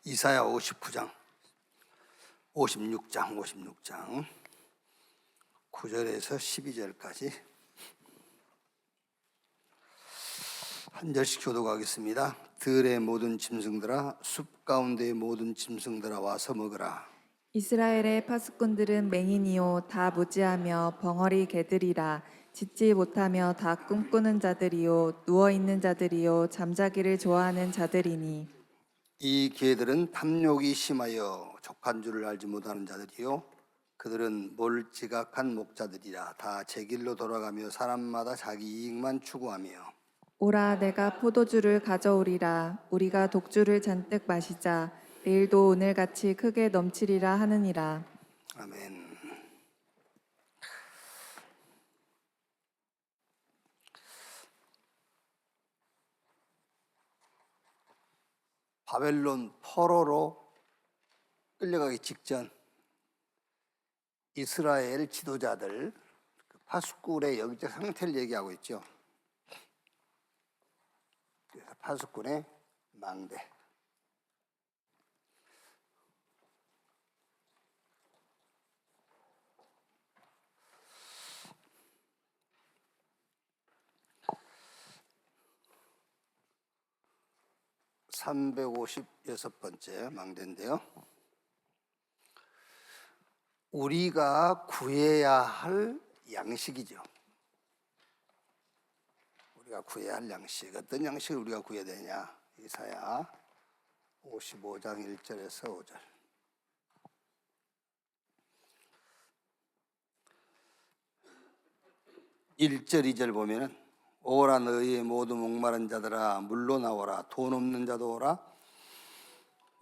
이사야 59장, 56장 9절에서 12절까지 한 절씩 교독하겠습니다. 들의 모든 짐승들아, 숲 가운데의 모든 짐승들아 와서 먹으라. 이스라엘의 파수꾼들은 맹인이요 다 무지하며 벙어리 개들이라. 짖지 못하며 다 꿈꾸는 자들이요 누워 있는 자들이요 잠자기를 좋아하는 자들이니. 이 개들은 탐욕이 심하여 족한 줄을 알지 못하는 자들이요 그들은 몰지각한 목자들이라. 다 제 길로 돌아가며 사람마다 자기 이익만 추구하며. 오라, 내가 포도주를 가져오리라. 우리가 독주를 잔뜩 마시자. 내일도 오늘같이 크게 넘치리라 하느니라. 아멘. 바벨론 포로로 끌려가기 직전 이스라엘 지도자들 파수꾼의 영적 상태를 얘기하고 있죠. 그래서 파수꾼의 망대. (356번째) 망대인데요. 우리가 구해야 할 양식이죠. 우리가 구해야 할 양식. 어떤 양식을 우리가 구해야 되냐? 이사야 55장 1절에서 5절. 1절 2절 보면은 오라 너희의 모두 목마른 자들아 물로 나오라. 돈 없는 자도 오라.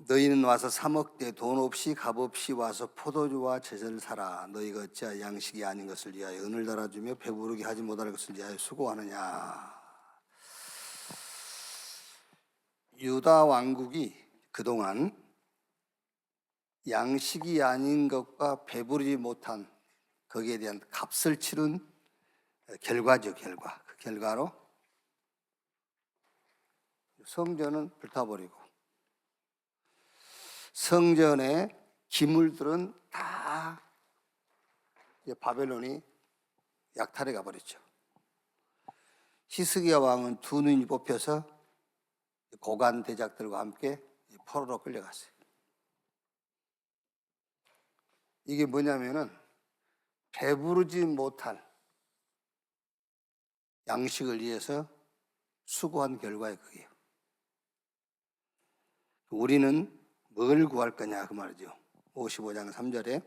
너희는 와서 사 먹되 돈 없이 값 없이 와서 포도주와 제철을 사라. 너희가 어찌하여 양식이 아닌 것을 위하여 은을 달아주며 배부르게 하지 못할 것을 위하여 수고하느냐. 유다 왕국이 그동안 양식이 아닌 것과 배부르지 못한 거기에 대한 값을 치른 결과죠. 결과. 그 결과로 성전은 불타버리고 성전의 기물들은 다 바벨론이 약탈해 가버렸죠. 히스기야 왕은 두 눈이 뽑혀서 고관 대작들과 함께 포로로 끌려갔어요. 이게 뭐냐면은 배부르지 못한 양식을 위해서 수고한 결과예요. 그게요. 우리는 뭘 구할 거냐 그 말이죠. 55장 3절에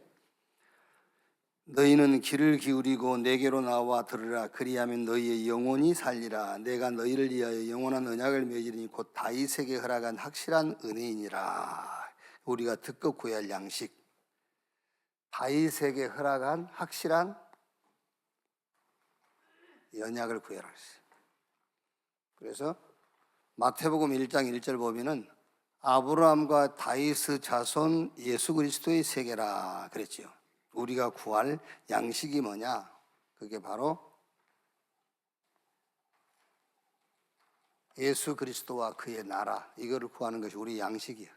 너희는 귀를 기울이고 내게로 나와 들으라. 그리하면 너희의 영혼이 살리라. 내가 너희를 위하여 영원한 언약을 맺으리니 곧 다윗에게 허락한 확실한 은혜이니라. 우리가 듣고 구해야 할 양식, 다윗에게 허락한 확실한 언약을 구해라 했어요. 그래서 마태복음 1장 1절 보면은 아브라함과 다윗의 자손 예수 그리스도의 세계라 그랬죠. 우리가 구할 양식이 뭐냐? 그게 바로 예수 그리스도와 그의 나라, 이거를 구하는 것이 우리 양식이야.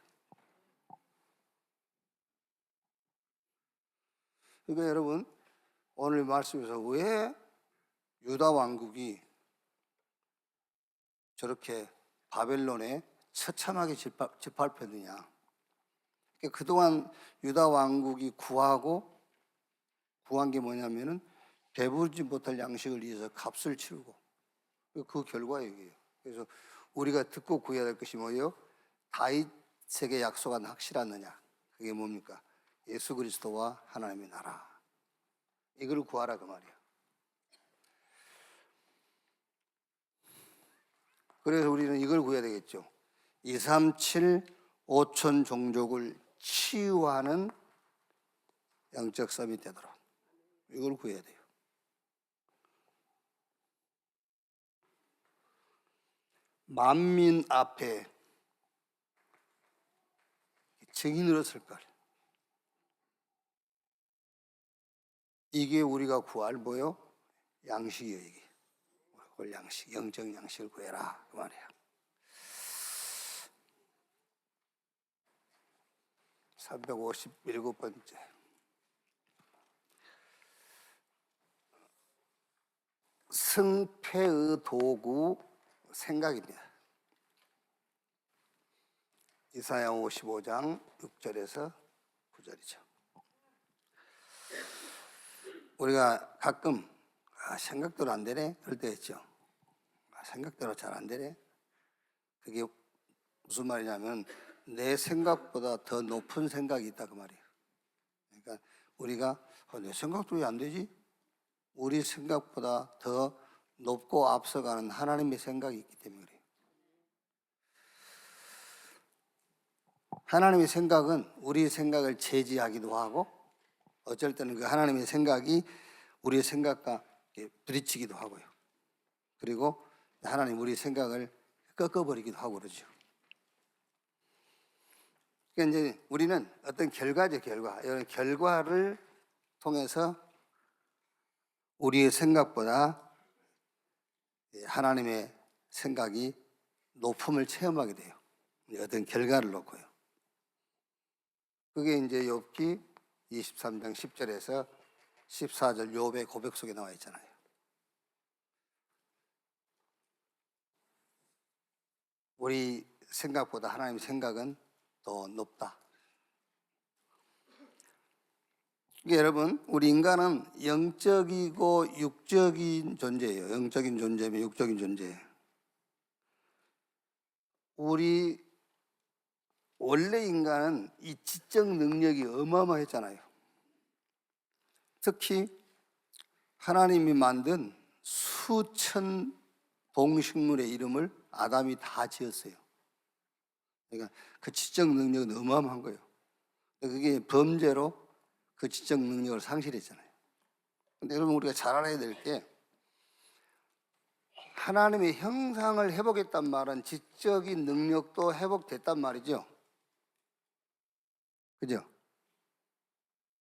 그러니까 여러분, 오늘 말씀에서 왜 유다 왕국이 저렇게 바벨론에 처참하게 짓밟혔느냐? 그동안 유다 왕국이 구한 게 뭐냐면은 배부르지 못할 양식을 위해서 값을 치르고 그 결과예요. 그래서 우리가 듣고 구해야 될 것이 뭐예요? 다윗에게 약속한 확실한 언약. 그게 뭡니까? 예수 그리스도와 하나님의 나라. 이걸 구하라 그 말이야. 그래서 우리는 이걸 구해야 되겠죠. 237 5천 종족을 치유하는 영적 섬이 되도록 이걸 구해야 돼요. 만민 앞에 증인으로 설 걸. 이게 우리가 구할 뭐요? 양식이에요. 이게 그걸 양식, 영적 양식을 구해라 그 말이에요. 357번째. 승패의 도구 생각입니다. 이사야 55장 6절에서 9절이죠. 우리가 가끔 생각대로 안 되네 그럴 때 있죠. 생각대로 잘 안 되네. 그게 무슨 말이냐면 내 생각보다 더 높은 생각이 있다 그 말이에요. 그러니까 우리가 내 생각도 왜 안 되지? 우리 생각보다 더 높고 앞서가는 하나님의 생각이 있기 때문에 그래요. 하나님의 생각은 우리의 생각을 제지하기도 하고 어쩔 때는 그 하나님의 생각이 우리의 생각과 부딪히기도 하고요. 그리고 하나님 우리의 생각을 꺾어버리기도 하고 그러죠. 그러니까 이제 우리는 어떤 결과죠, 결과. 이런 결과를 통해서 우리의 생각보다 하나님의 생각이 높음을 체험하게 돼요. 어떤 결과를 놓고요. 그게 이제 욥기 23장 10절에서 14절 욥의 고백 속에 나와 있잖아요. 우리 생각보다 하나님의 생각은 더 높다. 그러니까 여러분, 우리 인간은 영적이고 육적인 존재예요. 영적인 존재면 육적인 존재. 우리 원래 인간은 이 지적 능력이 어마어마했잖아요. 특히 하나님이 만든 수천 동식물의 이름을 아담이 다 지었어요. 그러니까 그 지적 능력은 어마어마한 거예요. 그게 범죄로 그 지적 능력을 상실했잖아요. 근데 여러분 우리가 잘 알아야 될 게 하나님의 형상을 회복했단 말은 지적인 능력도 회복됐단 말이죠. 그죠?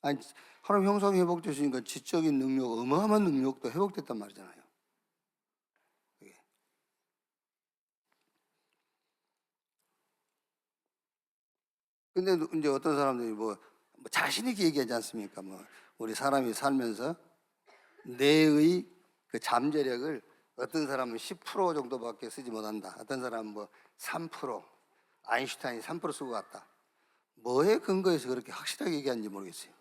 아니, 하나님 형상이 회복됐으니까 지적인 능력, 어마어마한 능력도 회복됐단 말이잖아요. 그게. 근데 이제 어떤 사람들이 뭐 자신 있게 얘기하지 않습니까? 뭐 우리 사람이 살면서 뇌의 그 잠재력을 어떤 사람은 10% 정도밖에 쓰지 못한다. 어떤 사람은 뭐 3%, 아인슈타인이 3% 쓰고 갔다. 뭐에 근거해서 그렇게 확실하게 얘기하는지 모르겠어요.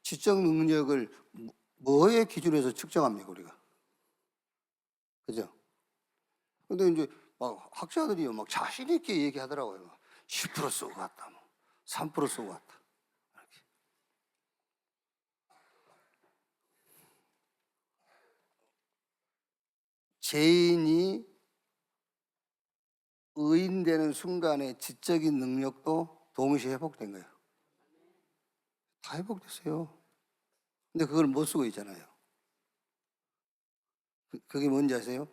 지적 능력을 뭐에 기준해서 측정합니까 우리가? 그죠? 근데 이제 막 학자들이 막 자신 있게 얘기하더라고요. 10% 쓰고 갔다, 뭐 3% 쓰고 갔다. 이렇게. 죄인이 의인되는 순간에 지적인 능력도 동시에 회복된 거예요. 다 회복됐어요. 근데 그걸 못 쓰고 있잖아요. 그게 뭔지 아세요?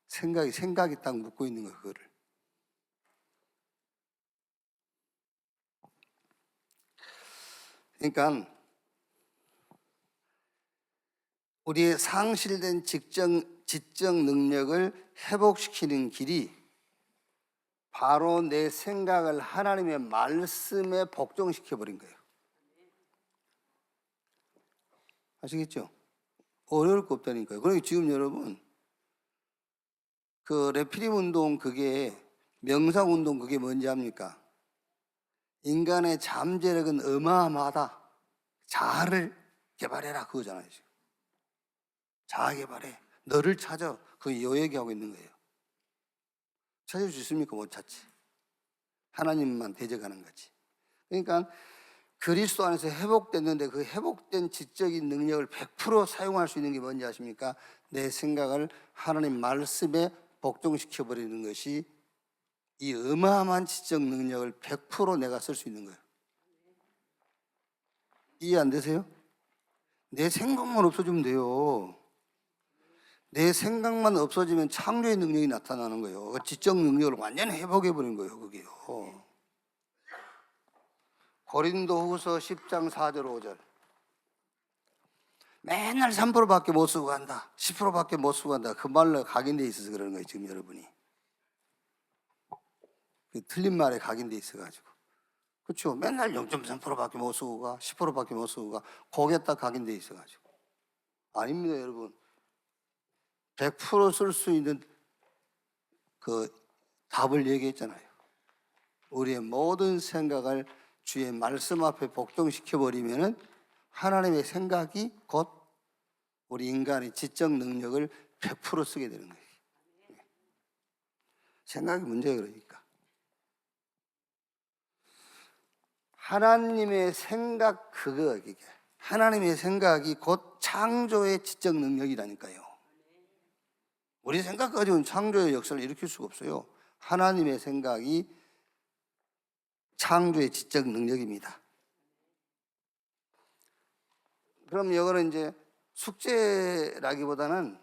생각이 딱 묶고 있는 거예요, 그거를. 그러니까 우리의 상실된 지적 능력을 회복시키는 길이 바로 내 생각을 하나님의 말씀에 복종시켜버린 거예요. 아시겠죠? 어려울 거 없다니까요. 그러니까 지금 여러분 그 레피림 운동 그게 명상 운동 그게 뭔지 압니까? 인간의 잠재력은 어마어마하다. 자아를 개발해라 그거잖아요. 지금. 자아 개발해. 너를 찾아. 그 요 얘기하고 있는 거예요. 찾을 수 있습니까? 못 찾지. 하나님만 대적하는 거지. 그러니까 그리스도 안에서 회복됐는데 그 회복된 지적인 능력을 100% 사용할 수 있는 게 뭔지 아십니까? 내 생각을 하나님 말씀에 복종시켜 버리는 것이 이 어마어마한 지적 능력을 100% 내가 쓸 수 있는 거예요. 이해 안 되세요? 내 생각만 없어지면 돼요. 내 생각만 없어지면 창조의 능력이 나타나는 거예요. 지적 능력을 완전히 회복해 버린 거예요. 그게요. 고린도후서 10장 4절 5절. 맨날 3%밖에 못 쓰고 간다. 10%밖에 못 쓰고 간다. 그 말로 각인돼 있어서 그러는 거예요. 지금 여러분이. 그 틀린 말에 각인돼 있어가지고. 그렇죠. 맨날 0.3%밖에 못 쓰고 가, 10%밖에 못 쓰고 가. 거기에 딱 각인돼 있어가지고. 아닙니다, 여러분. 100% 쓸 수 있는 그 답을 얘기했잖아요. 우리의 모든 생각을 주의 말씀 앞에 복종시켜 버리면은 하나님의 생각이 곧 우리 인간의 지적 능력을 100% 쓰게 되는 거예요. 생각이 문제예요, 그러니까. 하나님의 생각 이게 하나님의 생각이 곧 창조의 지적 능력이라니까요. 우리 생각 가지고는 창조의 역사를 일으킬 수가 없어요. 하나님의 생각이 창조의 지적 능력입니다. 그럼 이거는 이제 숙제라기보다는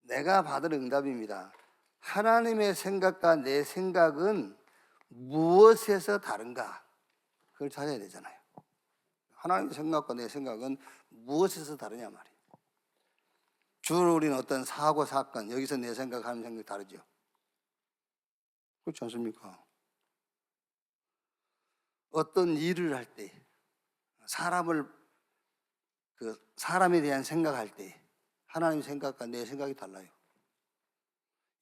내가 받을 응답입니다. 하나님의 생각과 내 생각은 무엇에서 다른가? 그걸 찾아야 되잖아요. 하나님의 생각과 내 생각은 무엇에서 다르냐 말이에요. 주로 우리는 어떤 사고, 사건, 여기서 내 생각하는 생각이 다르죠. 그렇지 않습니까? 어떤 일을 할 때, 사람에 대한 생각할 때, 하나님의 생각과 내 생각이 달라요.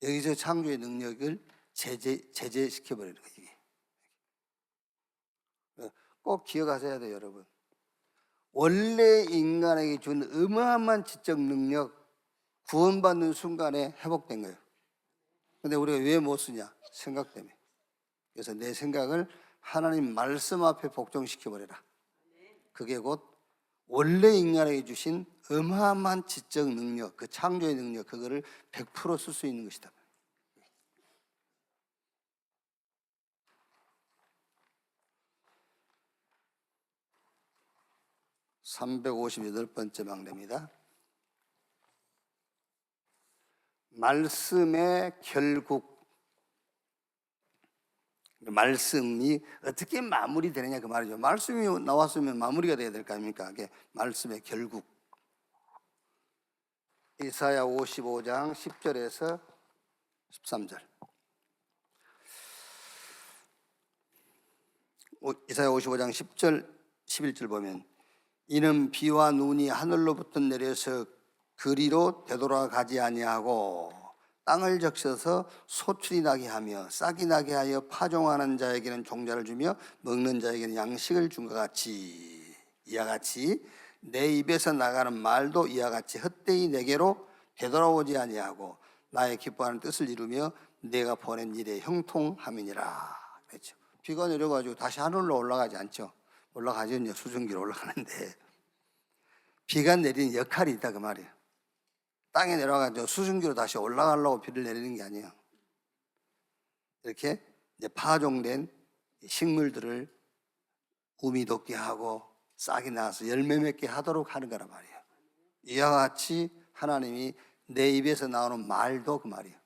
여기서 창조의 능력을 제재시켜버리는 거예요, 이게. 꼭 기억하셔야 돼요, 여러분. 원래 인간에게 준 어마어마한 지적 능력, 구원받는 순간에 회복된 거예요. 근데 우리가 왜 못 쓰냐? 생각 때문에. 그래서 내 생각을 하나님 말씀 앞에 복종시켜버려라. 그게 곧 원래 인간에게 주신 어마어마한 지적 능력, 그 창조의 능력, 그거를 100% 쓸 수 있는 것이다. 358번째 망대입니다. 말씀의 결국. 말씀이 어떻게 마무리되느냐 그 말이죠. 말씀이 나왔으면 마무리가 돼야 될 거 아닙니까? 그게 말씀의 결국. 이사야 55장 10절에서 13절. 이사야 55장 10절 11절 보면, 이는 비와 눈이 하늘로부터 내려서 그리로 되돌아가지 아니하고 땅을 적셔서 소출이 나게 하며 싹이 나게 하여 파종하는 자에게는 종자를 주며 먹는 자에게는 양식을 준 것 같이, 이와 같이 내 입에서 나가는 말도 이와 같이 헛되이 내게로 되돌아오지 아니하고 나의 기뻐하는 뜻을 이루며 내가 보낸 일에 형통함이니라. 그렇죠. 비가 내려가지고 다시 하늘로 올라가지 않죠. 올라가죠. 수증기로 올라가는데 비가 내리는 역할이 있다 그 말이에요. 땅에 내려가서 수증기로 다시 올라가려고 비를 내리는 게 아니에요. 이렇게 이제 파종된 식물들을 우미 돋게 하고 싹이 나서 열매 맺게 하도록 하는 거란 말이에요. 이와 같이 하나님이 내 입에서 나오는 말도 그 말이에요.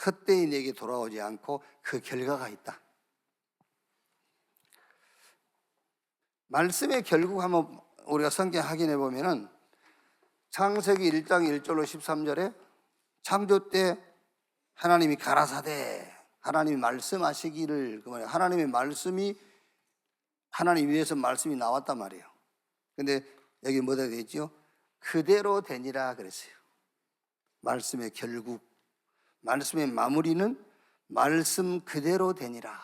헛되이 내게 돌아오지 않고 그 결과가 있다. 말씀의 결국 한번 우리가 성경 확인해 보면은 창세기 1장 1절로 13절에 창조 때 하나님이 가라사대, 하나님이 말씀하시기를, 그 말이에요. 하나님의 말씀이, 하나님 위에서 말씀이 나왔단 말이에요. 근데 여기 뭐다 되어 있죠? 그대로 되니라 그랬어요. 말씀의 결국, 말씀의 마무리는 말씀 그대로 되니라.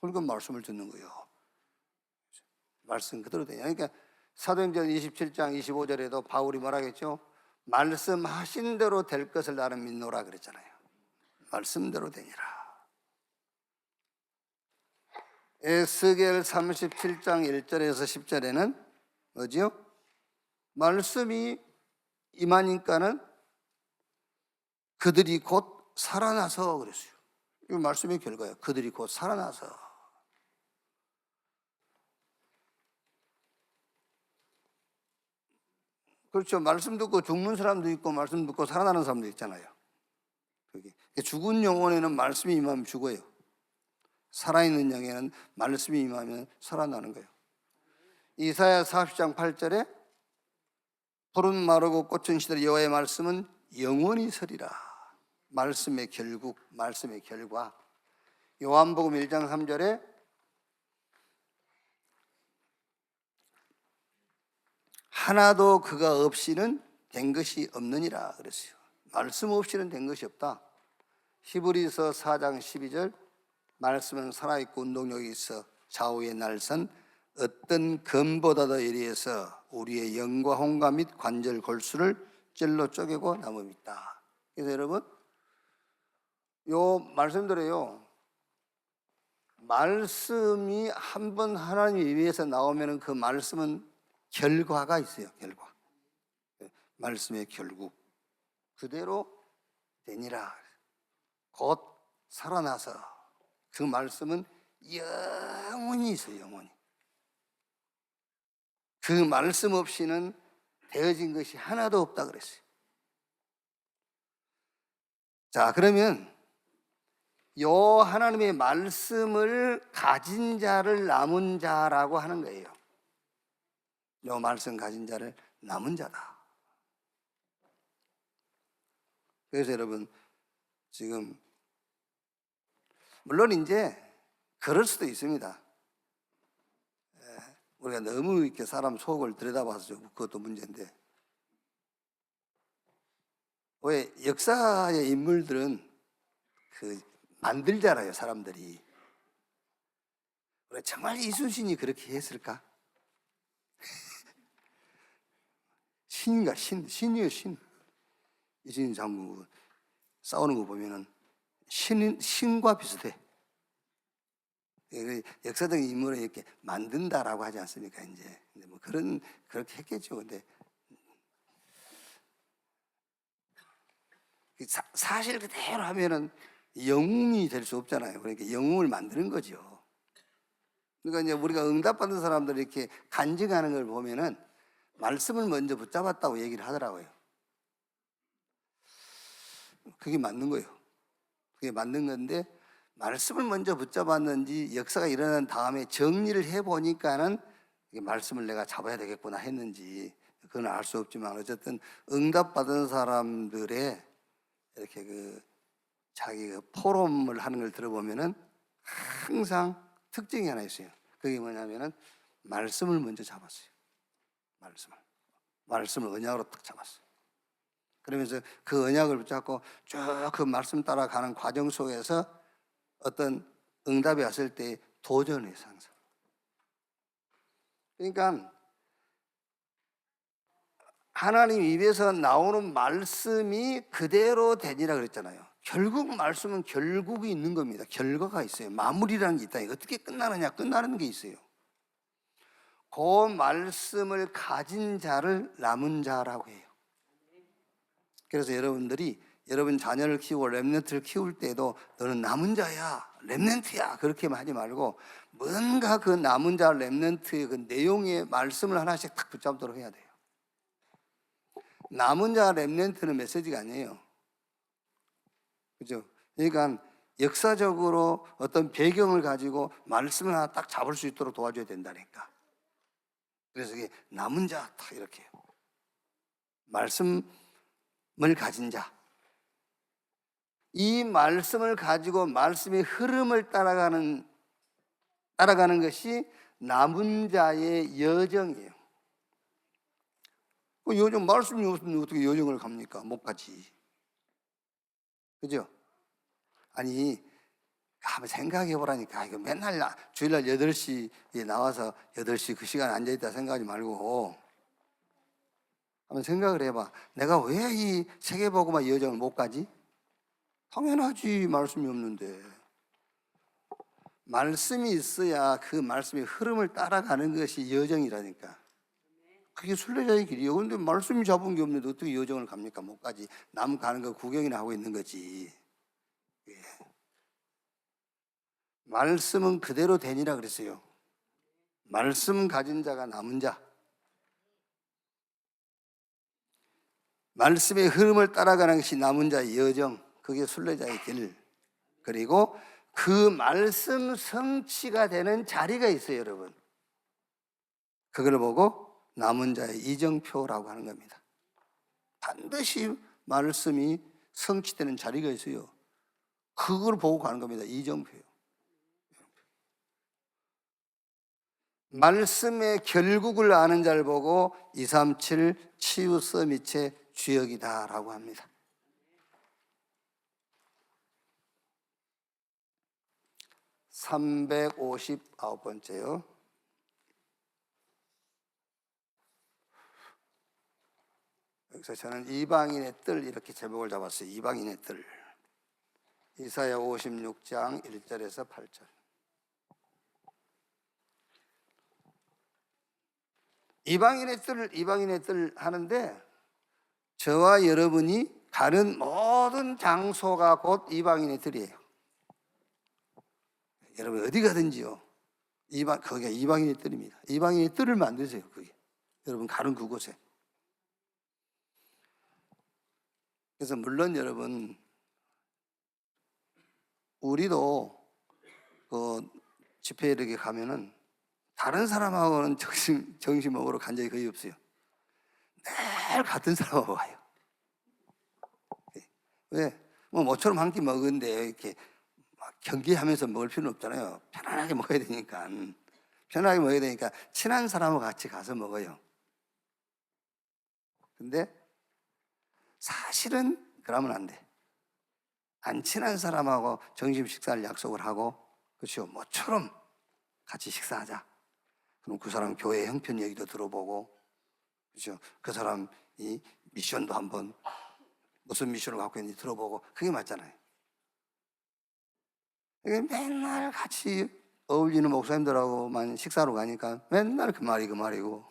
그러니까 말씀을 듣는 거예요. 말씀 그대로 되니라. 그러니까 사도행전 27장 25절에도 바울이 뭐라 했죠? 말씀하신 대로 될 것을 나는 믿노라 그랬잖아요. 말씀대로 되니라. 에스겔 37장 1절에서 10절에는 뭐지요? 말씀이 임하니까는 그들이 곧 살아나서 그랬어요. 이거 말씀의 결과예요. 그들이 곧 살아나서. 그렇죠. 말씀 듣고 죽는 사람도 있고 말씀 듣고 살아나는 사람도 있잖아요. 그게 죽은 영혼에는 말씀이 임하면 죽어요. 살아있는 영에는 말씀이 임하면 살아나는 거예요. 이사야 40장 8절에 푸른 마르고 꽃은 시들 여호와의 말씀은 영원히 서리라. 말씀의 결국, 말씀의 결과. 요한복음 1장 3절에 하나도 그가 없이는 된 것이 없느니라 그랬어요. 말씀 없이는 된 것이 없다. 히브리서 4장 12절 말씀은 살아있고 운동력이 있어 좌우의 날선 어떤 검보다도 예리해서 우리의 영과 홍과 및 관절 골수를 찔러 쪼개고 남음있다. 그래서 여러분 요 말씀대로요, 말씀이 한번 하나님 입에서 나오면 그 말씀은 결과가 있어요. 결과. 말씀의 결국 그대로 되니라. 곧 살아나서 그 말씀은 영원히 있어요. 영원히. 그 말씀 없이는 되어진 것이 하나도 없다 그랬어요. 자, 그러면 요 하나님의 말씀을 가진 자를 남은 자라고 하는 거예요. 요 말씀 가진 자를 남은 자다. 그래서 여러분 지금 물론 이제 그럴 수도 있습니다. 우리가 너무 이렇게 사람 속을 들여다봐서 좀 그것도 문제인데, 왜 역사의 인물들은 그 만들잖아요. 사람들이. 정말 이순신이 그렇게 했을까? 신인가? 신이에요. 신. 이순신 장군 싸우는 거 보면은 신과 비슷해. 역사적인 인물을 이렇게 만든다라고 하지 않습니까? 이제 뭐 그렇게 했겠죠. 근데 사실 그대로 하면은 영웅이 될 수 없잖아요. 그러니까 영웅을 만드는 거죠. 그러니까 이제 우리가 응답받은 사람들이 이렇게 간증하는 걸 보면은 말씀을 먼저 붙잡았다고 얘기를 하더라고요. 그게 맞는 거예요. 그게 맞는 건데, 말씀을 먼저 붙잡았는지 역사가 일어난 다음에 정리를 해보니까는 말씀을 내가 잡아야 되겠구나 했는지 그건 알 수 없지만, 어쨌든 응답받은 사람들의 이렇게 자기 포럼을 하는 걸 들어보면은 항상 특징이 하나 있어요. 그게 뭐냐면은 말씀을 먼저 잡았어요. 말씀을 언약으로 딱 잡았어요. 그러면서 그 언약을 붙잡고 쭉 그 말씀 따라가는 과정 속에서 어떤 응답이 왔을 때 도전해서 항상. 그러니까 하나님 입에서 나오는 말씀이 그대로 되니라 그랬잖아요. 결국 말씀은 결국이 있는 겁니다. 결과가 있어요. 마무리라는 게 있다. 어떻게 끝나느냐? 끝나는 게 있어요. 그 말씀을 가진 자를 남은 자라고 해요. 그래서 여러분들이 여러분 자녀를 키우고 렘넌트를 키울 때도 너는 남은 자야, 렘넌트야 그렇게만 하지 말고 뭔가 그 남은 자 렘넌트의 그 내용의 말씀을 하나씩 딱 붙잡도록 해야 돼요. 남은 자 렘넌트는 메시지가 아니에요. 그죠? 그러니까 역사적으로 어떤 배경을 가지고 말씀을 하나 딱 잡을 수 있도록 도와줘야 된다니까. 그래서 이게 남은 자 딱 이렇게 해요. 말씀을 가진 자. 이 말씀을 가지고 말씀의 흐름을 따라가는 것이 남은 자의 여정이에요. 여정, 말씀이 없으면 어떻게 여정을 갑니까? 못 가지. 그죠? 아니, 한번 생각해 보라니까. 이거 맨날 주일날 8시에 나와서 8시 그 시간에 앉아있다 생각하지 말고 한번 생각을 해봐. 내가 왜 이 세계복음화 여정을 못 가지? 당연하지. 말씀이 없는데. 말씀이 있어야 그 말씀의 흐름을 따라가는 것이 여정이라니까. 그게 순례자의 길이에요. 그런데 말씀이 잡은 게 없는데 어떻게 여정을 갑니까? 못 가지. 남 가는 거 구경이나 하고 있는 거지. 예. 말씀은 그대로 되니라 그랬어요. 말씀 가진 자가 남은 자. 말씀의 흐름을 따라가는 것이 남은 자의 여정. 그게 순례자의 길. 그리고 그 말씀 성취가 되는 자리가 있어요, 여러분. 그걸 보고 남은 자의 이정표라고 하는 겁니다. 반드시 말씀이 성취되는 자리가 있어요. 그걸 보고 가는 겁니다. 이정표요. 말씀의 결국을 아는 자를 보고 237 치유 서밋의 주역이다라고 합니다. 359번째요. 여기서 저는 이방인의 뜰 이렇게 제목을 잡았어요. 이방인의 뜰. 이사야 56장 1절에서 8절. 이방인의 뜰 하는데 저와 여러분이 가는 모든 장소가 곧 이방인의 뜰이에요. 여러분 어디 가든지요. 거기가 이방인의 뜰입니다. 이방인의 뜰을 만드세요. 그게 여러분 가는 그곳에. 그래서 물론 여러분 우리도 그 집회에 이렇게 가면은 다른 사람하고는 점심 먹으러 간 적이 거의 없어요. 늘 같은 사람하고 와요. 왜? 뭐 모처럼 한 끼 먹은데 이렇게 막 경계하면서 먹을 필요는 없잖아요. 편안하게 먹어야 되니까. 편하게 먹어야 되니까 친한 사람하고 같이 가서 먹어요. 근데 사실은 그러면 안 돼. 안 친한 사람하고 점심 식사를 약속을 하고, 그렇죠? 모처럼 같이 식사하자. 그럼 그 사람 교회 형편 얘기도 들어보고, 그렇죠? 그 사람이 미션도 한번 무슨 미션을 갖고 있는지 들어보고, 그게 맞잖아요. 맨날 같이 어울리는 목사님들하고만 식사로 가니까 맨날 그 말이고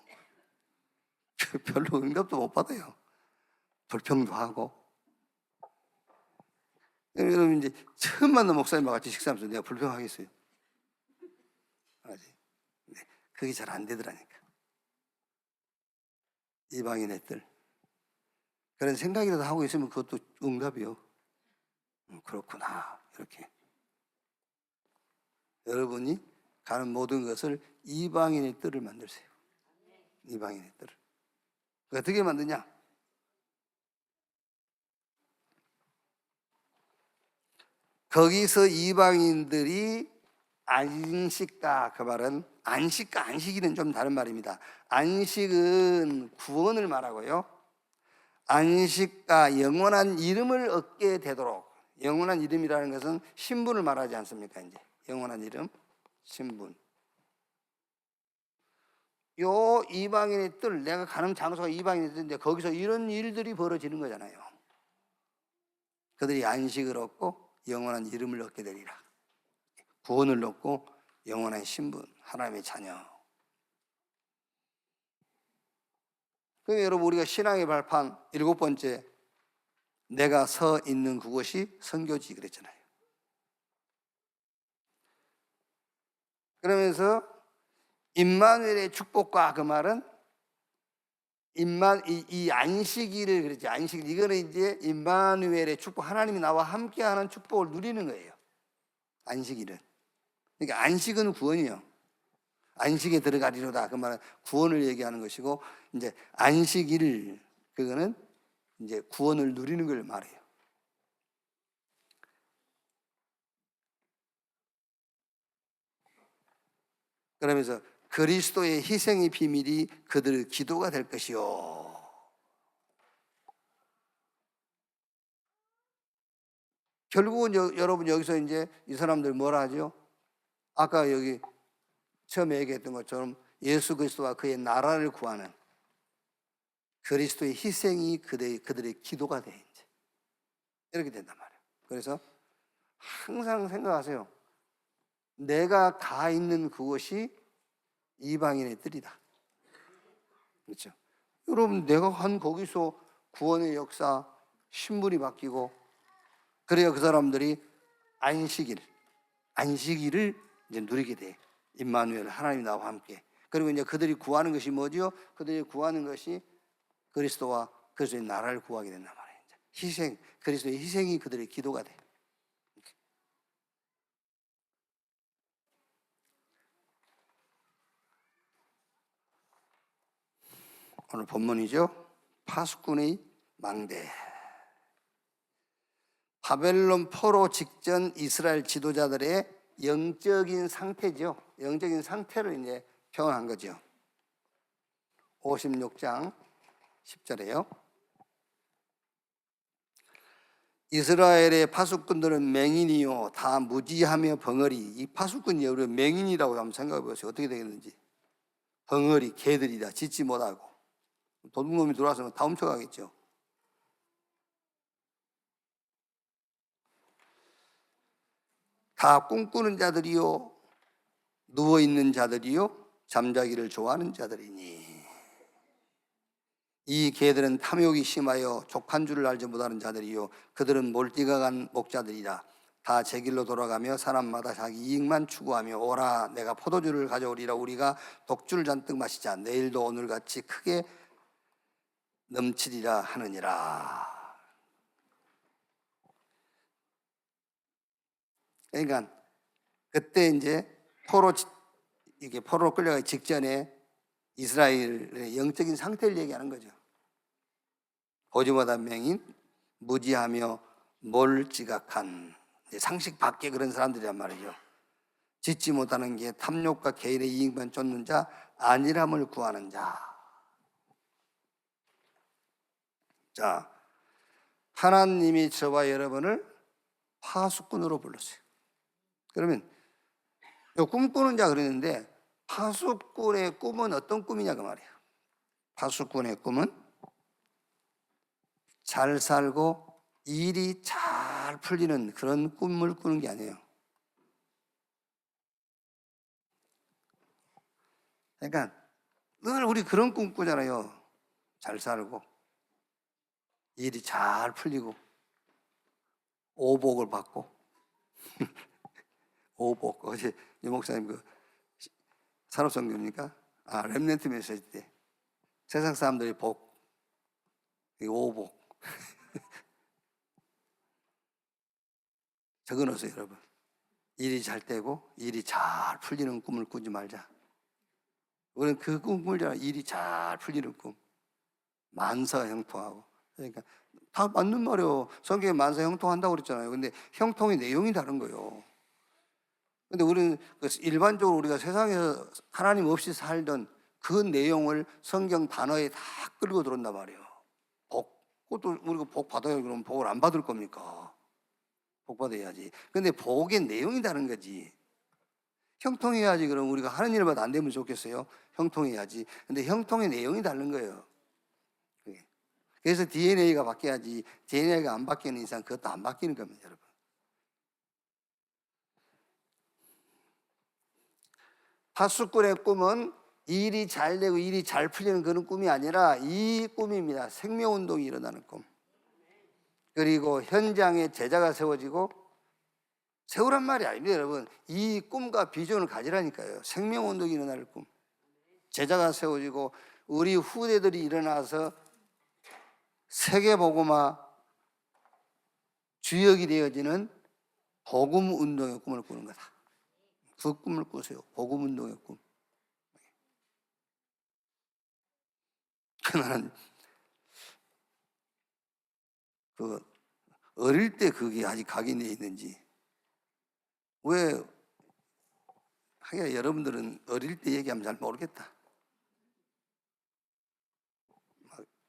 별로 응답도 못 받아요. 불평도 하고. 여러분 이제 처음 만난 목사님과 같이 식사하면서 내가 불평하겠어요? 알지? 네, 그게 잘 안 되더라니까. 이방인의 뜰. 그런 생각이라도 하고 있으면 그것도 응답이요. 그렇구나 이렇게. 여러분이 가는 모든 것을 이방인의 뜰을 만들세요. 이방인의 뜰을. 어떻게 만드냐? 거기서 이방인들이 안식가, 그 말은 안식과 안식일은 좀 다른 말입니다. 안식은 구원을 말하고요. 안식과 영원한 이름을 얻게 되도록. 영원한 이름이라는 것은 신분을 말하지 않습니까? 이제 영원한 이름, 신분. 요 이방인의 뜰, 내가 가는 장소가 이방인의 뜰인데 거기서 이런 일들이 벌어지는 거잖아요. 그들이 안식을 얻고 영원한 이름을 얻게 되리라. 구원을 얻고 영원한 신분, 하나님의 자녀. 그럼 여러분 우리가 신앙의 발판 7번째, 내가 서 있는 그곳이 선교지 그랬잖아요. 그러면서 임마누엘의 축복과 그 말은 이 안식일을 그랬지. 안식일 이거는 이제 임마누엘의 축복, 하나님이 나와 함께하는 축복을 누리는 거예요. 안식일은. 그러니까 안식은 구원이요. 안식에 들어가리로다. 그 말은 구원을 얘기하는 것이고, 이제 안식일 그거는 이제 구원을 누리는 걸 말해요. 그러면서 그리스도의 희생의 비밀이 그들의 기도가 될 것이요. 결국은 여러분 여기서 이제 이 사람들 뭐라 하죠? 아까 여기 처음에 얘기했던 것처럼 예수 그리스도와 그의 나라를 구하는 그리스도의 희생이 그들의 기도가 돼 이제 이렇게 된단 말이에요. 그래서 항상 생각하세요. 내가 가 있는 그곳이 이방인의 뜰이다. 그렇죠? 여러분 내가 간 거기서 구원의 역사, 신분이 바뀌고 그래야 그 사람들이 안식일을 이제 누리게 돼. 임마누엘 하나님 나와 함께. 그리고 이제 그들이 구하는 것이 뭐죠? 그들이 구하는 것이 그리스도와 그리스도의 나라를 구하게 된단 말이에요. 희생, 그리스도의 희생이 그들의 기도가 돼. 오늘 본문이죠. 파수꾼의 망대. 바벨론 포로 직전 이스라엘 지도자들의 영적인 상태죠. 영적인 상태를 이제 표현한 거죠. 56장 10절에요. 이스라엘의 파수꾼들은 맹인이요 다 무지하며 벙어리. 이 파수꾼이 우리 맹인이라고 한번 생각해 보세요. 어떻게 되겠는지. 벙어리 개들이다. 짖지 못하고. 도둑놈이 들어와서 다 훔쳐가겠죠. 다 꿈꾸는 자들이요 누워있는 자들이요 잠자기를 좋아하는 자들이니 이 개들은 탐욕이 심하여 족한 줄을 알지 못하는 자들이요 그들은 몰디가 간 목자들이라. 다 제 길로 돌아가며 사람마다 자기 이익만 추구하며 오라 내가 포도주를 가져오리라. 우리가 독주를 잔뜩 마시자. 내일도 오늘같이 크게 넘치리라 하느니라. 그러니까 그때 이제 포로로 끌려가기 직전에 이스라엘의 영적인 상태를 얘기하는 거죠. 보지 못한 맹인, 무지하며 몰지각한, 상식 밖의 그런 사람들이란 말이죠. 짓지 못하는 게 탐욕과 개인의 이익만 쫓는 자, 안일함을 구하는 자. 자, 하나님이 저와 여러분을 파수꾼으로 불렀어요. 그러면 꿈꾸는 자 그러는데 파수꾼의 꿈은 어떤 꿈이냐 그 말이에요. 파수꾼의 꿈은 잘 살고 일이 잘 풀리는 그런 꿈을 꾸는 게 아니에요. 그러니까 늘 우리 그런 꿈 꾸잖아요. 잘 살고 일이 잘 풀리고 오복을 받고 오복. 어제 유 목사님 그 산업성교입니까? 렘넌트 메시지 때 세상 사람들이 복, 오복 적어놓으세요 여러분. 일이 잘 되고 일이 잘 풀리는 꿈을 꾸지 말자. 우리는 그 꿈 꾸잖아. 일이 잘 풀리는 꿈, 만사 형통하고. 그러니까 다 맞는 말이에요. 성경에 만사 형통한다고 그랬잖아요. 근데 형통의 내용이 다른 거예요. 근데 우리는 일반적으로 우리가 세상에서 하나님 없이 살던 그 내용을 성경 단어에 다 끌고 들어온단 말이에요. 복, 그것도 우리가 복 받아요. 그러면 복을 안 받을 겁니까? 복 받아야지. 근데 복의 내용이 다른 거지. 형통해야지. 그럼 우리가 하는 일마다 안 되면 좋겠어요? 형통해야지. 근데 형통의 내용이 다른 거예요. 그래서 DNA가 바뀌어야지. DNA가 안 바뀌는 이상 그것도 안 바뀌는 겁니다, 여러분. 파수꾼의 꿈은 일이 잘 되고 일이 잘 풀리는 그런 꿈이 아니라 이 꿈입니다. 생명운동이 일어나는 꿈. 그리고 현장에 제자가 세워지고, 세우란 말이 아닙니다, 여러분. 이 꿈과 비전을 가지라니까요. 생명운동이 일어날 꿈. 제자가 세워지고 우리 후대들이 일어나서 세계복음화 주역이 되어지는 복음운동의 꿈을 꾸는 거다. 그 꿈을 꾸세요. 복음운동의 꿈. 나는 어릴 때 그게 아직 각인되어 있는지. 왜 하기야 여러분들은 어릴 때 얘기하면 잘 모르겠다.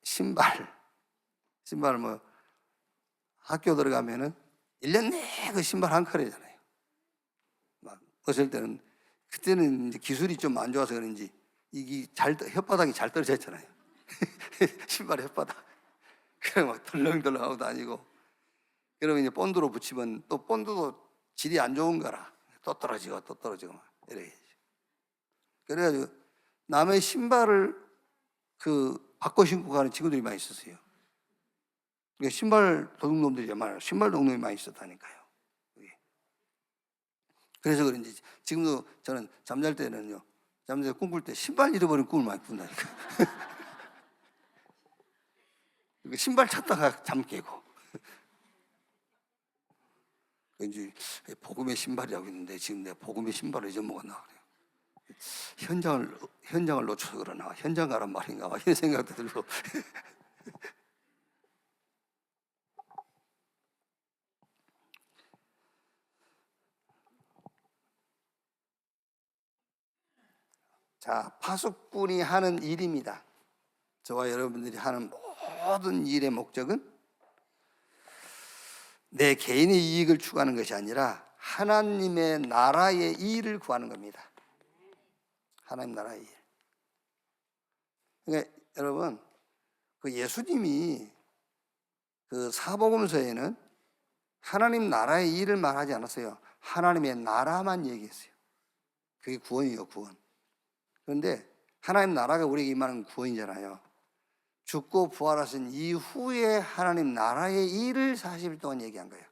신발 뭐 학교 들어가면은 1년 내내 그 신발 한 컬이잖아요. 막 어쩔 때는 그때는 이제 기술이 좀 안 좋아서 그런지 이게 혓바닥이 잘 떨어져 있잖아요. 신발 혓바닥. 그래 막 덜렁덜렁 하고 다니고. 그러면 이제 본드로 붙이면 또 본드도 질이 안 좋은 거라 또 떨어지고 막 이래. 그래가지고 남의 신발을 바꿔 신고 가는 친구들이 많이 있었어요. 그러니까 신발 도둑놈들이 많아요. 신발 도둑놈이 많이 있었다니까요. 그래서 그런지 지금도 저는 잠잘 때는요, 꿈꿀 때 신발 잃어버린 꿈을 많이 꾼다니까. 신발 찾다가 잠 깨고. 이제 복음의 신발이라고 있는데 지금 내가 복음의 신발을 잊어먹었나 그래요. 현장을 놓쳐서 그러나 현장 가란 말인가 막 이런 생각도 들고. 자, 파수꾼이 하는 일입니다. 저와 여러분들이 하는 모든 일의 목적은 내 개인의 이익을 추구하는 것이 아니라 하나님의 나라의 일을 구하는 겁니다. 하나님 나라의 일. 그러니까 여러분, 그 예수님이 그 사복음서에는 하나님 나라의 일을 말하지 않았어요. 하나님의 나라만 얘기했어요. 그게 구원이에요, 구원. 그런데 하나님 나라가 우리에게 임하는 구원이잖아요. 죽고 부활하신 이후에 하나님 나라의 일을 40일 동안 얘기한 거예요.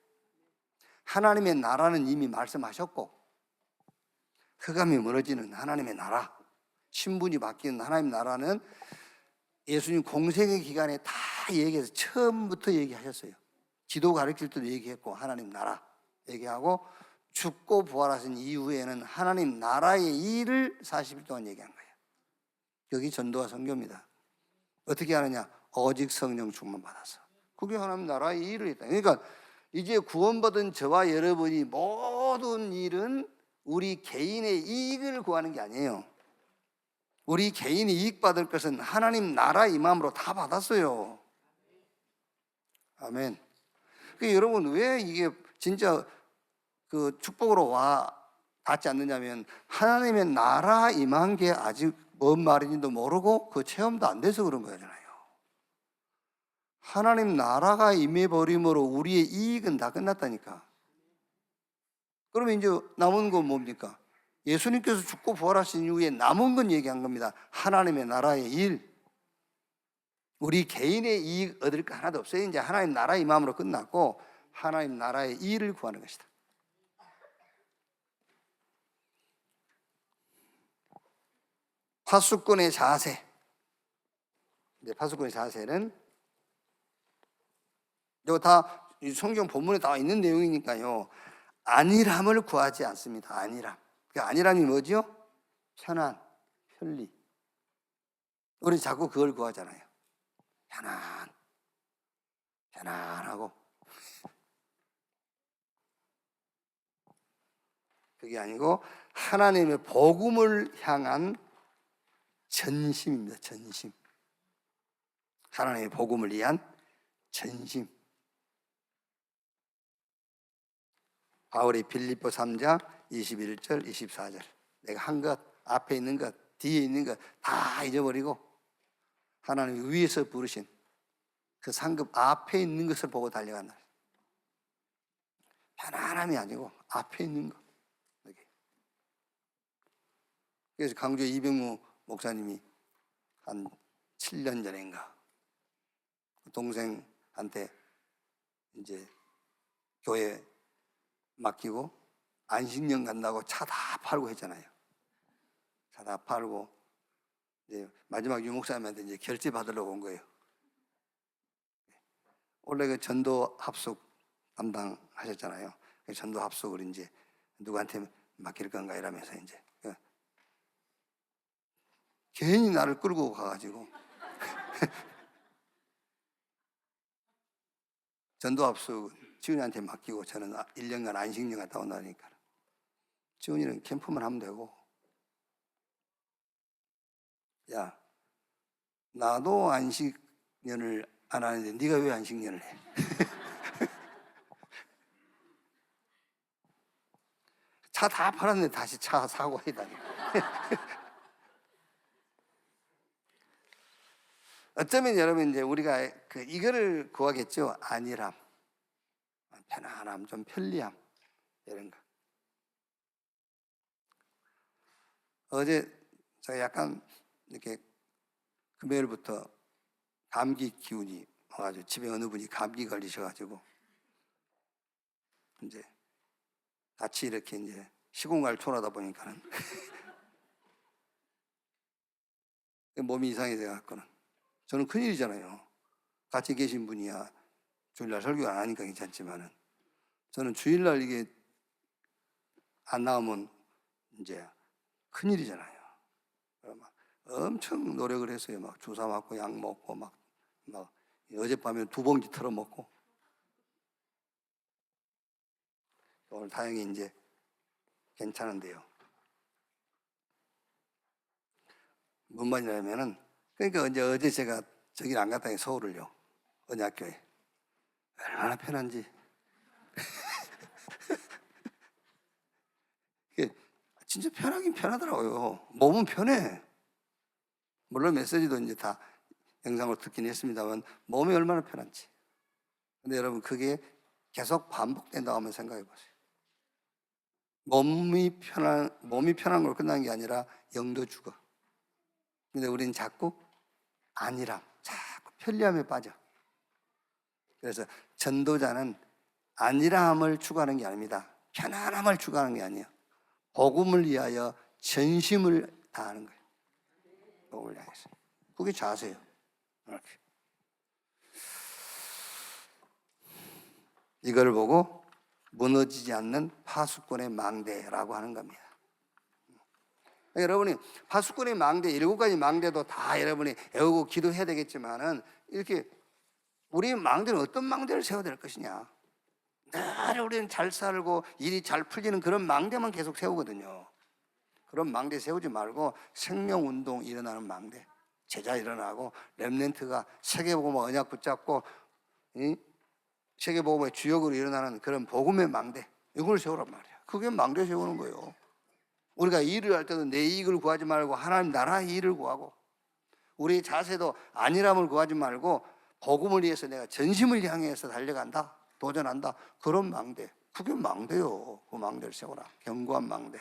하나님의 나라는 이미 말씀하셨고, 흑암이 멀어지는 하나님의 나라, 신분이 바뀌는 하나님 나라는 예수님 공생의 기간에 다 얘기해서 처음부터 얘기하셨어요. 기도 가르칠 때도 얘기했고, 하나님 나라 얘기하고, 죽고 부활하신 이후에는 하나님 나라의 일을 40일 동안 얘기한 거예요. 여기 전도와 선교입니다. 어떻게 하느냐? 오직 성령 충만 받아서. 그게 하나님 나라의 일을 했다. 그러니까 이제 구원받은 저와 여러분이 모든 일은 우리 개인의 이익을 구하는 게 아니에요. 우리 개인이 이익 받을 것은 하나님 나라 임함으로 다 받았어요. 아멘. 그러니까 여러분, 왜 이게 진짜 그 축복으로 와 닿지 않느냐면, 하나님의 나라 임한 게 아직 뭔 말인지도 모르고 그 체험도 안 돼서 그런 거잖아요. 하나님 나라가 임해버림으로 우리의 이익은 다 끝났다니까. 그러면 이제 남은 건 뭡니까? 예수님께서 죽고 부활하신 이후에 남은 건 얘기한 겁니다. 하나님의 나라의 일. 우리 개인의 이익 얻을 거 하나도 없어요. 이제 하나님 나라 임함으로 끝났고, 하나님 나라의 일을 구하는 것이다. 파수꾼의 자세. 이제 파수꾼의 자세는 이거 다 성경 본문에 다 있는 내용이니까요. 안일함을 구하지 않습니다. 안일함. 그 안일함이 뭐죠? 편안, 편리. 우리 자꾸 그걸 구하잖아요. 편안하고. 그게 아니고 하나님의 복음을 향한 전심입니다. 전심. 하나님의 복음을 위한 전심. 바울이 빌립보 3장 21절 24절. 내가 한 것, 앞에 있는 것, 뒤에 있는 것 다 잊어버리고 하나님 위에서 부르신 그 상급 앞에 있는 것을 보고 달려간다. 편안함이 아니고 앞에 있는 것. 그래서 강주의 이병무 목사님이 한 7년 전인가 동생한테 이제 교회 맡기고 안식년 간다고 차 다 팔고 했잖아요. 차 다 팔고 이제 마지막 유목사님한테 이제 결제 받으려고 온 거예요. 원래 그 전도 합숙 담당하셨잖아요. 그 전도 합숙을 이제 누구한테 맡길 건가 이러면서 이제 괜히 나를 끌고 가가지고 전도 합숙 지훈이한테 맡기고 저는 1년간 안식년 갔다 온다니까. 지훈이는 캠프만 하면 되고, 야, 나도 안식년을 안 하는데 네가 왜 안식년을 해? 차 다 팔았는데 다시 차 사고 해다니. 어쩌면 여러분 이제 우리가 이거를 구하겠죠. 안일함, 편안함, 좀 편리함 이런 거. 어제 제가 약간 이렇게 금요일부터 감기 기운이 와가지고 집에 어느 분이 감기 걸리셔가지고 이제 같이 이렇게 이제 시공간을 초라하다 보니까는 몸이 이상해져 갖고는 저는 큰일이잖아요. 같이 계신 분이야 주일날 설교 안 하니까 괜찮지만은 저는 주일날 이게 안 나오면 이제 큰일이잖아요. 막 엄청 노력을 했어요. 막 주사 맞고 약 먹고 막 어젯밤에 2봉지 털어 먹고 오늘 다행히 이제 괜찮은데요. 뭔 말이냐면은, 그러니까 어제 제가 저기를 안 갔다니 서울을요. 어느 학교에. 얼마나 편한지. 이게 진짜 편하긴 편하더라고요. 몸은 편해. 물론 메시지도 이제 다 영상으로 듣긴 했습니다만 몸이 얼마나 편한지. 근데 여러분 그게 계속 반복된다고 한번 생각해 보세요. 몸이 편한 걸 끝난 게 아니라 영도 죽어. 근데 우리는 자꾸 안일함, 자꾸 편리함에 빠져. 그래서 전도자는 안일함을 추구하는 게 아닙니다. 편안함을 추구하는 게 아니에요. 복음을 위하여 전심을 다하는 거예요. 복음을 위해서. 그게 자세예요. 이렇게. 이걸 보고 무너지지 않는 파수꾼의 망대라고 하는 겁니다. 여러분이 파수꾼의 망대, 7가지 망대도 다 여러분이 외우고 기도해야 되겠지만은 이렇게 우리 망대는 어떤 망대를 세워야 될 것이냐. 늘 우리는 잘 살고 일이 잘 풀리는 그런 망대만 계속 세우거든요. 그런 망대 세우지 말고 생명운동 일어나는 망대, 제자 일어나고 렘넌트가 세계복음 언약 붙잡고 세계복음의 주역으로 일어나는 그런 복음의 망대, 이걸 세우란 말이야. 그게 망대 세우는 거예요. 우리가 일을 할 때도 내 이익을 구하지 말고 하나님 나라의 일을 구하고, 우리의 자세도 안일함을 구하지 말고 복음을 위해서 내가 전심을 향해서 달려간다, 도전한다. 그런 망대, 그게 망대요. 그 망대를 세워라. 견고한 망대.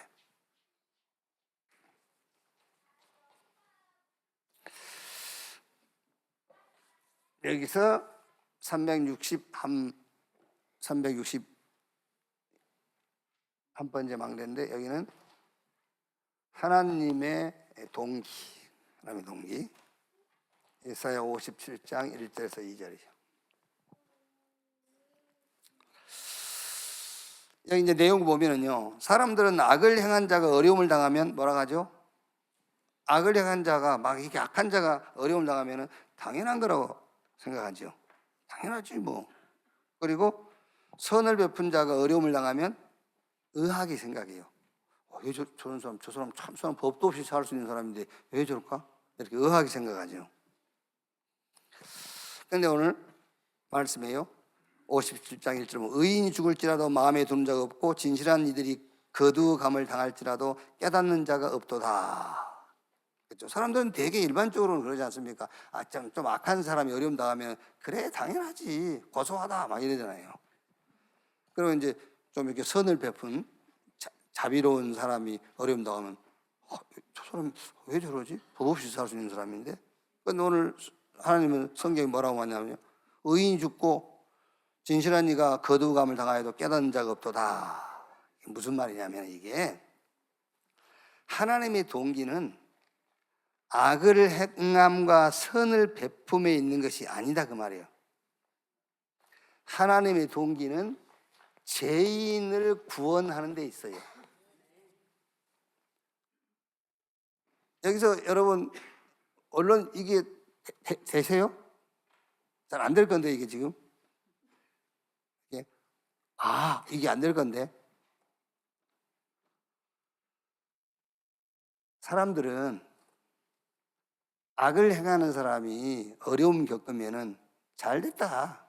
여기서 361번째 망대인데, 여기는 하나님의 동기, 하나님의 동기. 예사야 57장 1절에서 2절이죠. 여기 이제 내용 보면은요, 사람들은 악을 행한 자가 어려움을 당하면 뭐라 하죠? 악을 행한 자가, 막 이렇게 악한 자가 어려움을 당하면은 당연한 거라고 생각하죠. 당연하지 뭐. 그리고 선을 베푼 자가 어려움을 당하면 의하게 생각해요. 왜 저런 사람, 저 사람 참 사람 법도 없이 살 수 있는 사람인데 왜 저럴까? 이렇게 의하게 생각하죠. 그런데 오늘 말씀해요. 57장 1절, 의인이 죽을지라도 마음에 두는 자가 없고 진실한 이들이 거두감을 당할지라도 깨닫는 자가 없도다. 그렇죠? 사람들은 되게 일반적으로는 그러지 않습니까? 좀 악한 사람이 어려움 당하면 그래 당연하지, 고소하다 막 이러잖아요. 그리고 이제 좀 이렇게 선을 베푼 자비로운 사람이 어려움 당하면 저 사람 왜 저러지? 법 없이 살 수 있는 사람인데. 근데 오늘 하나님은 성경이 뭐라고 하냐면요, 의인이 죽고 진실한 이가 거두감을 당하여도 깨닫는 자가 없도다. 무슨 말이냐면, 이게 하나님의 동기는 악을 행함과 선을 베품에 있는 것이 아니다 그 말이에요. 하나님의 동기는 죄인을 구원하는 데 있어요. 여기서 여러분 언론 이게 되세요? 잘 안 될 건데 이게 지금 이게 안 될 건데, 사람들은 악을 행하는 사람이 어려움 겪으면은 잘 됐다.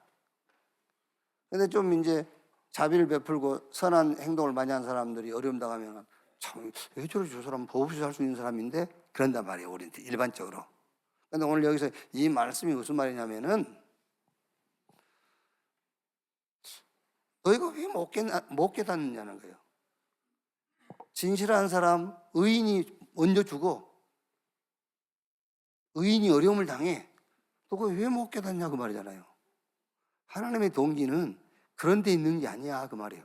근데 좀 이제 자비를 베풀고 선한 행동을 많이 한 사람들이 어려움 당하면 참 왜 저러지, 저 사람 법 없이 살 수 있는 사람인데, 그런단 말이에요, 우리는 일반적으로. 근데 오늘 여기서 이 말씀이 무슨 말이냐면은, 너희가 왜 못 깨닫느냐는 거예요. 진실한 사람, 의인이 먼저 죽어. 의인이 어려움을 당해. 너가 왜 못 깨닫냐 그 말이잖아요. 하나님의 동기는 그런 데 있는 게 아니야 그 말이에요.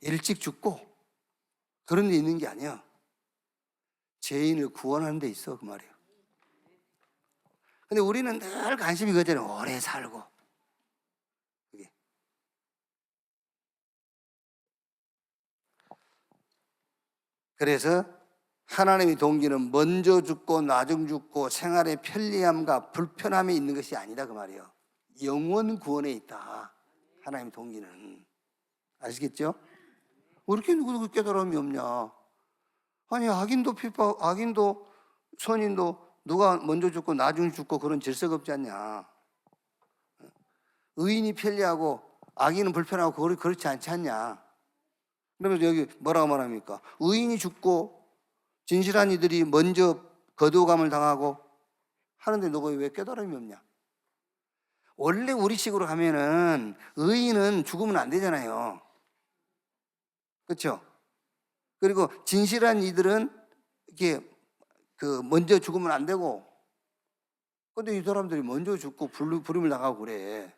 일찍 죽고 그런 데 있는 게 아니야. 죄인을 구원하는 데 있어 그 말이에요. 근데 우리는 늘 관심이 그거잖아요. 오래 살고. 그게. 그래서 하나님의 동기는 먼저 죽고 나중 죽고 생활의 편리함과 불편함이 있는 것이 아니다 그 말이에요. 영원 구원에 있다, 하나님의 동기는. 아시겠죠? 왜 이렇게 누구도 깨달음이 없냐? 아니 악인도 선인도 누가 먼저 죽고 나중에 죽고 그런 질서가 없지 않냐. 의인이 편리하고 악인은 불편하고 그렇지 않지 않냐. 그러면서 여기 뭐라고 말합니까? 의인이 죽고 진실한 이들이 먼저 거두감을 당하고 하는데 너가 왜 깨달음이 없냐? 원래 우리식으로 하면은 의인은 죽으면 안 되잖아요. 그렇죠? 그리고 진실한 이들은 이게 먼저 죽으면 안 되고, 근데 이 사람들이 먼저 죽고 부름을 당하고 그래.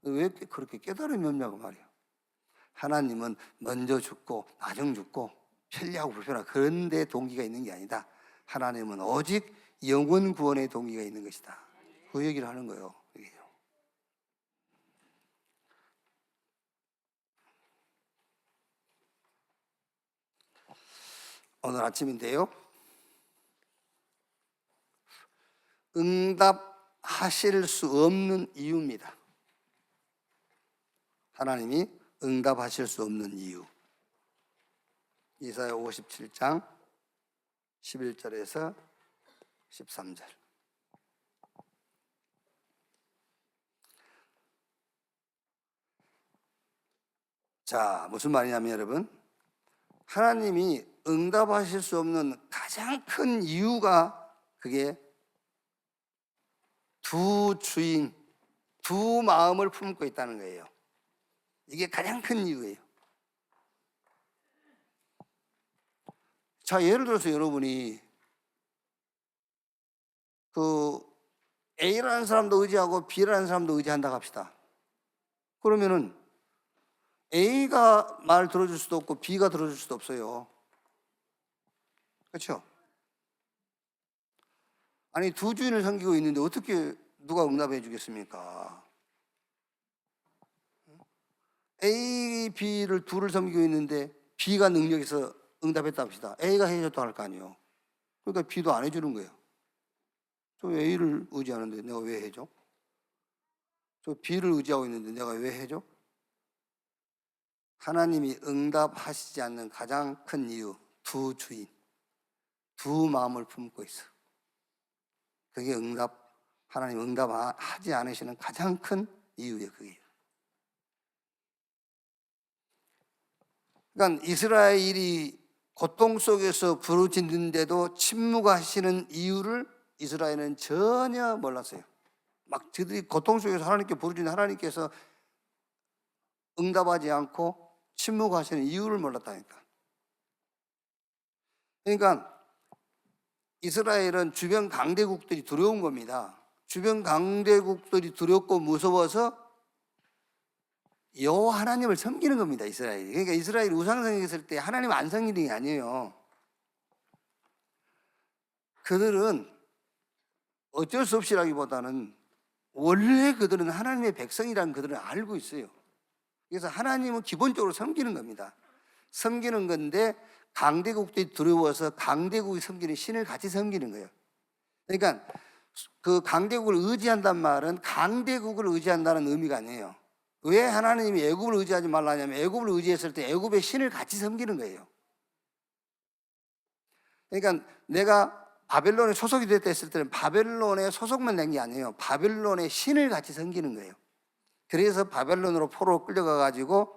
왜 그렇게 깨달음이 없냐고 말이야. 하나님은 먼저 죽고 나중 죽고 편리하고 불편하고 그런 데 동기가 있는 게 아니다. 하나님은 오직 영원 구원의 동기가 있는 것이다. 그 얘기를 하는 거예요. 오늘 아침인데요. 응답하실 수 없는 이유입니다. 하나님이 응답하실 수 없는 이유. 이사야 57장 11절에서 13절. 자, 무슨 말이냐면 여러분, 하나님이 응답하실 수 없는 가장 큰 이유가 그게 두 주인, 두 마음을 품고 있다는 거예요. 이게 가장 큰 이유예요. 자, 예를 들어서 여러분이 A라는 사람도 의지하고 B라는 사람도 의지한다고 합시다. 그러면은 A가 말 들어줄 수도 없고 B가 들어줄 수도 없어요. 그렇죠? 아니, 두 주인을 섬기고 있는데 어떻게 누가 응답해 주겠습니까? A, B를 둘을 섬기고 있는데 B가 능력에서 응답했다 합시다. A가 해줬다 할 거 아니에요. 그러니까 B도 안 해주는 거예요. 저 A를 의지하는데 내가 왜 해줘? 저 B를 의지하고 있는데 내가 왜 해줘? 하나님이 응답하시지 않는 가장 큰 이유, 두 주인, 두 마음을 품고 있어. 그게 하나님 응답하지 않으시는 가장 큰 이유예요, 그게. 그러니까 이스라엘이 고통 속에서 부르짖는데도 침묵하시는 이유를 이스라엘은 전혀 몰랐어요. 막 저들이 고통 속에서 하나님께 부르짖는 하나님께서 응답하지 않고 침묵하시는 이유를 몰랐다니까. 그러니까 이스라엘은 주변 강대국들이 두려운 겁니다. 주변 강대국들이 두렵고 무서워서 여호와 하나님을 섬기는 겁니다, 이스라엘이. 그러니까 이스라엘이 우상 섬겼을 때 하나님 안 섬기는 게 아니에요. 그들은 어쩔 수 없이라기보다는 원래 그들은 하나님의 백성이라는 그들은 알고 있어요. 그래서 하나님은 기본적으로 섬기는 겁니다. 섬기는 건데 강대국들이 두려워서 강대국이 섬기는 신을 같이 섬기는 거예요. 그러니까 그 강대국을 의지한단 말은 강대국을 의지한다는 의미가 아니에요. 왜 하나님이 애굽을 의지하지 말라냐면 애굽을 의지했을 때 애굽의 신을 같이 섬기는 거예요. 그러니까 내가 바벨론에 소속이 됐다 했을 때는 바벨론에 소속만 된 게 아니에요. 바벨론의 신을 같이 섬기는 거예요. 그래서 바벨론으로 포로로 끌려가 가지고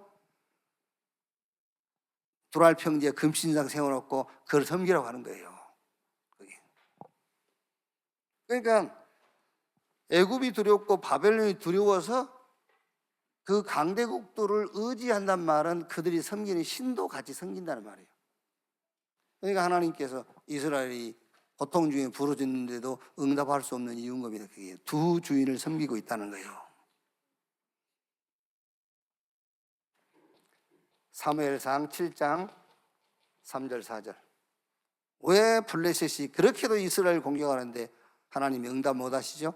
두랄 평지에 금신상 세워놓고 그걸 섬기라고 하는 거예요. 그러니까 애굽이 두렵고 바벨론이 두려워서 그 강대국들을 의지한단 말은 그들이 섬기는 신도 같이 섬긴다는 말이에요. 그러니까 하나님께서 이스라엘이 고통 중에 부르짖는데도 응답할 수 없는 이유인 겁니다. 그게 두 주인을 섬기고 있다는 거예요. 사무엘상 7장 3절 4절. 왜 블레셋이 그렇게도 이스라엘 공격하는데 하나님이 응답 못 하시죠?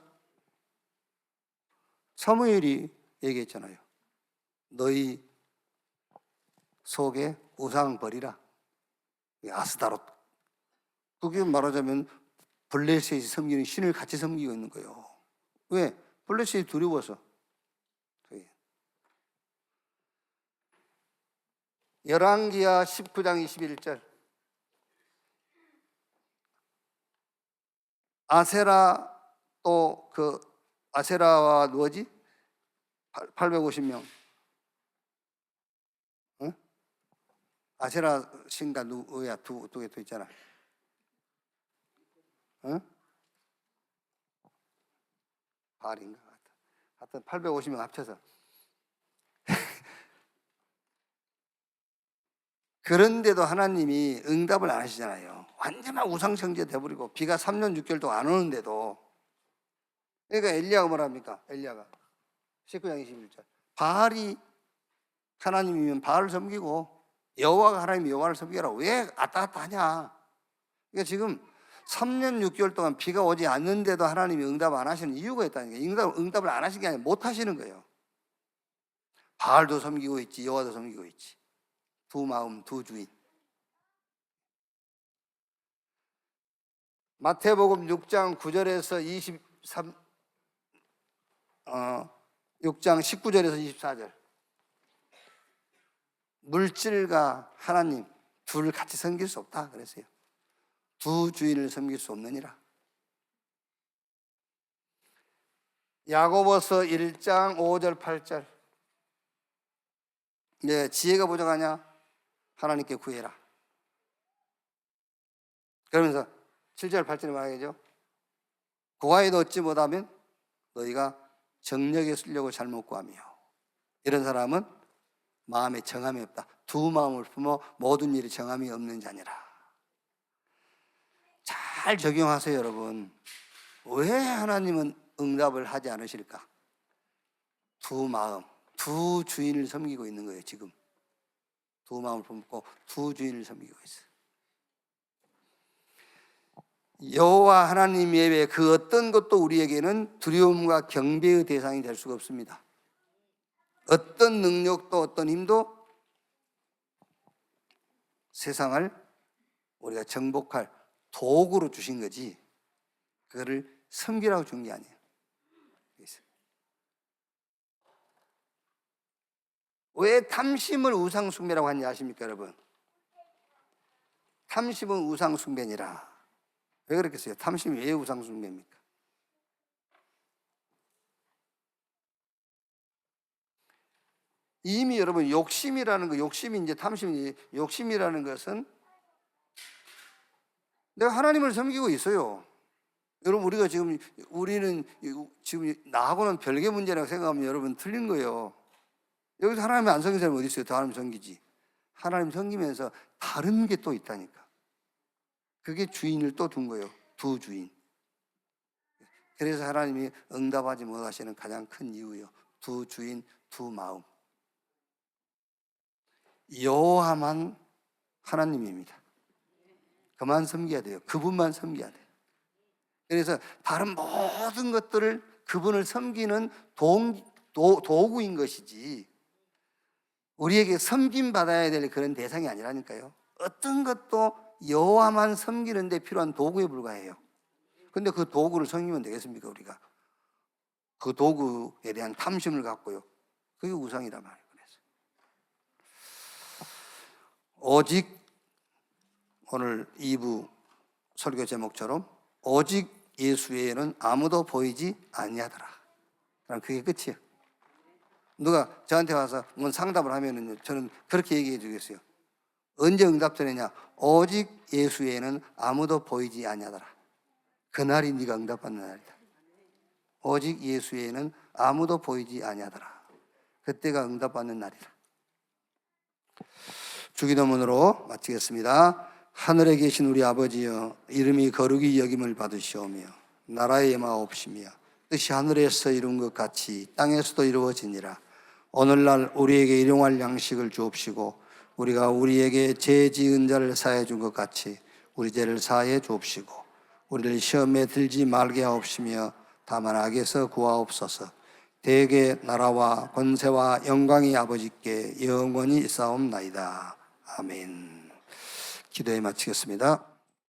사무엘이 얘기했잖아요. 너희 속에 우상 버리라. 아스다롯. 그게 말하자면 블레셋이 섬기는 신을 같이 섬기고 있는 거예요. 왜? 블레셋이 두려워서. 열왕기하 19장 21절. 아세라 또 그 아세라와 누구지? 850명. 응? 아세라 신가 누구야? 두 개 또 있잖아. 응? 발인가? 하여튼 850명 합쳐서. 그런데도 하나님이 응답을 안 하시잖아요. 완전한 우상청제 돼버리고 비가 3년 6개월 동안 안 오는데도. 그러니까 엘리야가 뭐랍니까? 엘리야가 19장 21절. 바알이 하나님이면 바알을 섬기고 여호와가 하나님이 여호와를 섬기라. 왜 왔다 갔다 하냐? 그러니까 지금 3년 6개월 동안 비가 오지 않는데도 하나님이 응답 안 하시는 이유가 있다니까. 응답을 안 하신 게 아니라 못 하시는 거예요. 바알도 섬기고 있지, 여호와도 섬기고 있지. 두 마음, 두 주인. 마태복음 6장 9절에서 6장 19절에서 24절. 물질과 하나님 둘을 같이 섬길 수 없다 그랬어요. 두 주인을 섬길 수 없느니라. 야고보서 1장 5절 8절. 네, 지혜가 부족하냐? 하나님께 구해라. 그러면서 7절 8절에 말하겠죠. 구하여도 얻지 못하면 너희가 정력에 쓰려고 잘못 구하며. 이런 사람은 마음에 정함이 없다. 두 마음을 품어 모든 일이 정함이 없는 자니라. 잘 적용하세요, 여러분. 왜 하나님은 응답을 하지 않으실까? 두 마음, 두 주인을 섬기고 있는 거예요, 지금. 두 마음을 품고 두 주인을 섬기고 있어요. 여호와 하나님 외에 그 어떤 것도 우리에게는 두려움과 경배의 대상이 될 수가 없습니다. 어떤 능력도 어떤 힘도 세상을 우리가 정복할 도구로 주신 거지 그거를 섬기라고 준 게 아니에요. 왜 탐심을 우상숭배라고 하는지 아십니까, 여러분? 탐심은 우상숭배니라. 왜 그렇겠어요? 탐심이 왜 우상숭배입니까? 이미 여러분 욕심이라는 거, 욕심이 이제 탐심이, 욕심이라는 것은 내가 하나님을 섬기고 있어요. 여러분 우리는 지금 나하고는 별개 문제라고 생각하면 여러분 틀린 거예요. 여기서 하나님 안 섬기는 사람이 어디 있어요? 다 하나님 섬기지. 하나님 섬기면서 다른 게 또 있다니까. 그게 주인을 또 둔 거예요. 두 주인. 그래서 하나님이 응답하지 못하시는 가장 큰 이유예요. 두 주인, 두 마음. 여호와만 하나님입니다. 그만 섬겨야 돼요. 그분만 섬겨야 돼요. 그래서 다른 모든 것들을 그분을 섬기는 도구인 것이지 우리에게 섬김받아야 될 그런 대상이 아니라니까요. 어떤 것도 여호와만 섬기는 데 필요한 도구에 불과해요. 근데 그 도구를 섬기면 되겠습니까, 우리가? 그 도구에 대한 탐심을 갖고요. 그게 우상이란 말이에요. 그래서 오직 오늘 2부 설교 제목처럼 오직 예수 외에는 아무도 보이지 아니하더라. 그게 끝이에요. 누가 저한테 와서 뭔 상담을 하면은 저는 그렇게 얘기해 주겠어요. 언제 응답되느냐? 오직 예수 외에는 아무도 보이지 아니하더라. 그날이 네가 응답받는 날이다. 오직 예수 외에는 아무도 보이지 아니하더라. 그때가 응답받는 날이다. 주기도문으로 마치겠습니다. 하늘에 계신 우리 아버지여, 이름이 거룩히 여김을 받으시오며 나라의 임하옵시며 뜻이 하늘에서 이룬 것 같이 땅에서도 이루어지니라. 오늘날 우리에게 일용할 양식을 주옵시고 우리가 우리에게 죄 지은 자를 사해 준 것 같이 우리 죄를 사해 주옵시고 우리를 시험에 들지 말게 하옵시며 다만 악에서 구하옵소서. 대개 나라와 권세와 영광이 아버지께 영원히 있사옵나이다. 아멘. 기도에 마치겠습니다.